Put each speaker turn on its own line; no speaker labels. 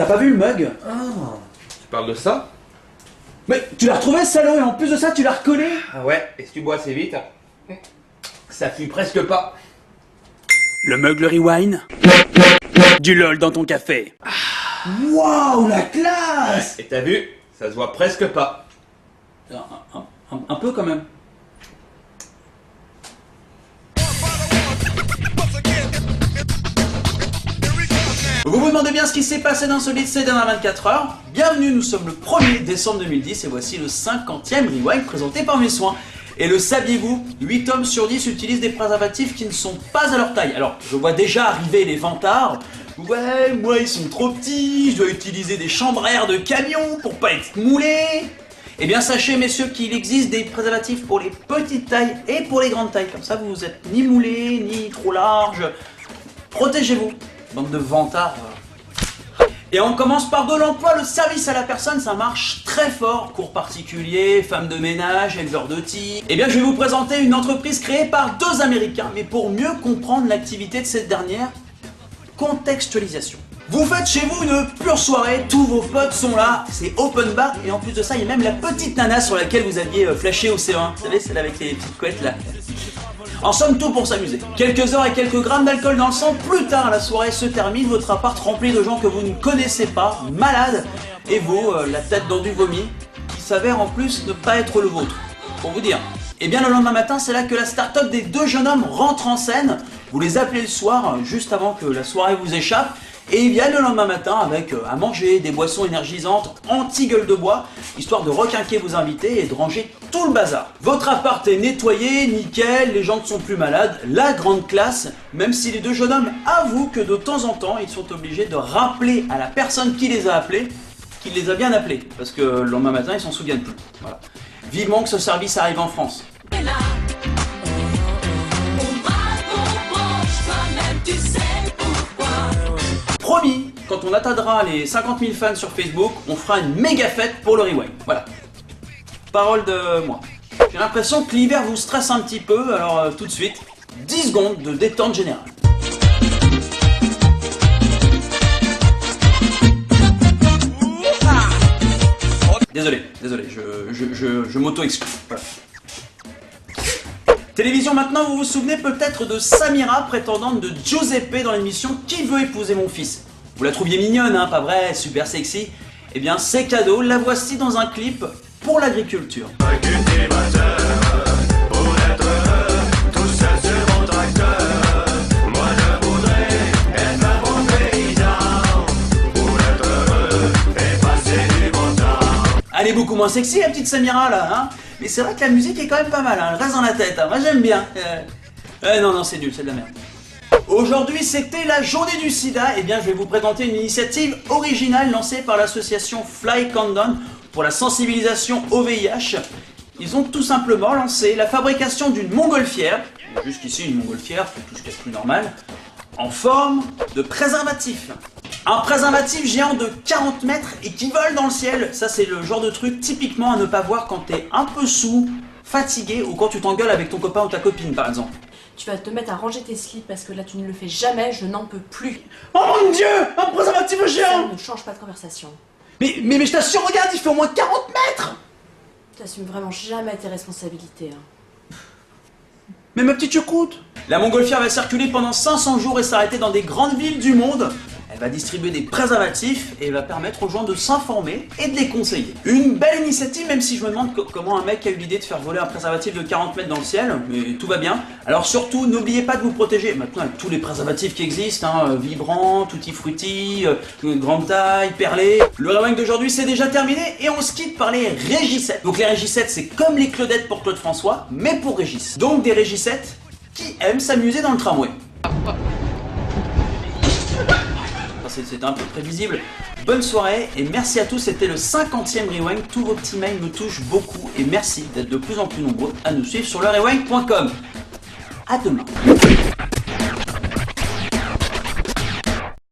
T'as pas vu le mug?
Ah, tu parles de ça?
Mais tu l'as retrouvé ce salaud et en plus de ça tu l'as recollé?
Ah ouais, et si tu bois assez vite, ça fuit presque pas.
Le mug, le rewind. Du lol dans ton café.
Waouh, la classe!
Et t'as vu, ça se voit presque pas.
Un peu quand même. Vous vous demandez bien ce qui s'est passé d'insolite ces dernières 24 heures? Bienvenue, nous sommes le 1er décembre 2010 et voici le 50e Rewind présenté par mes soins. Et le saviez-vous, 8 hommes sur 10 utilisent des préservatifs qui ne sont pas à leur taille. Alors, je vois déjà arriver les vantards. Ouais, moi ils sont trop petits, je dois utiliser des chambres à air de camion pour pas être moulé. Eh bien sachez messieurs qu'il existe des préservatifs pour les petites tailles et pour les grandes tailles. Comme ça vous êtes ni moulé, ni trop large. Protégez-vous, bande de vantards. Et on commence par de l'emploi, le service à la personne, ça marche très fort. Cours particuliers, femmes de ménage, éleveurs de tigres. Eh bien je vais vous présenter une entreprise créée par deux Américains. Mais pour mieux comprendre l'activité de cette dernière, contextualisation. Vous faites chez vous une pure soirée, tous vos potes sont là, c'est open bar et en plus de ça il y a même la petite nana sur laquelle vous aviez flashé au C1. Vous savez, celle avec les petites couettes là. En somme, tout pour s'amuser. Quelques heures et quelques grammes d'alcool dans le sang, plus tard la soirée se termine, votre appart rempli de gens que vous ne connaissez pas, malades, et vous, la tête dans du vomi, qui s'avère en plus ne pas être le vôtre. Pour vous dire. Et bien le lendemain matin, c'est là que la start-up des deux jeunes hommes rentre en scène. Vous les appelez le soir, juste avant que la soirée vous échappe, et ils viennent le lendemain matin avec à manger, des boissons énergisantes anti-gueule de bois, histoire de requinquer vos invités et de ranger tout le bazar. Votre appart est nettoyé, nickel, les gens ne sont plus malades, la grande classe, même si les deux jeunes hommes avouent que de temps en temps, ils sont obligés de rappeler à la personne qui les a appelés, qu'il les a bien appelés, parce que le lendemain matin, ils s'en souviennent plus. Voilà. Vivement que ce service arrive en France. Promis, quand on atteindra les 50 000 fans sur Facebook, on fera une méga fête pour le Rewind. Voilà. Parole de moi. J'ai l'impression que l'hiver vous stresse un petit peu, alors tout de suite, 10 secondes de détente générale. Désolé, je m'auto-exclus. Voilà. Télévision maintenant, vous vous souvenez peut-être de Samira, prétendante de Giuseppe dans l'émission Qui veut épouser mon fils? Vous la trouviez mignonne, hein, pas vrai? Super sexy? Eh bien c'est cadeau, la voici dans un clip pour l'agriculture. Elle est beaucoup moins sexy la petite Samira là, hein? Mais c'est vrai que la musique est quand même pas mal, hein. Elle reste dans la tête, hein. Moi j'aime bien. Non, c'est nul, c'est de la merde. Aujourd'hui c'était la journée du sida, et bien je vais vous présenter une initiative originale lancée par l'association Fly Countdown pour la sensibilisation au VIH. Ils ont tout simplement lancé la fabrication d'une montgolfière, jusqu'ici une montgolfière, c'est tout ce qu'il y a de plus normal, en forme de préservatif. Un préservatif géant de 40 mètres et qui vole dans le ciel. Ça c'est le genre de truc typiquement à ne pas voir quand t'es un peu saoul, fatigué ou quand tu t'engueules avec ton copain ou ta copine par exemple.
Tu vas te mettre à ranger tes slips parce que là tu ne le fais jamais, je n'en peux plus.
Oh mon dieu, un préservatif géant!
Ça ne change pas de conversation.
Mais je t'assure, regarde, il fait au moins 40 mètres!
T'assumes vraiment jamais tes responsabilités. Hein.
Mais ma petite choucroute! La montgolfière va circuler pendant 500 jours et s'arrêter dans des grandes villes du monde. Elle va distribuer des préservatifs et va permettre aux gens de s'informer et de les conseiller. Une belle initiative, même si je me demande comment un mec a eu l'idée de faire voler un préservatif de 40 mètres dans le ciel, mais tout va bien. Alors surtout, n'oubliez pas de vous protéger. Maintenant, avec tous les préservatifs qui existent, hein, vibrants, tutti frutti, grande taille, perlés. Le Rewind d'aujourd'hui, c'est déjà terminé et on se quitte par les régissettes. Donc les régissettes, c'est comme les Claudettes pour Claude François, mais pour Régis. Donc des régissettes qui aiment s'amuser dans le tramway. C'était un peu prévisible. Bonne soirée et merci à tous, c'était le 50e Rewind. Tous vos petits mails me touchent beaucoup et merci d'être de plus en plus nombreux à nous suivre sur lerewind.com. À demain.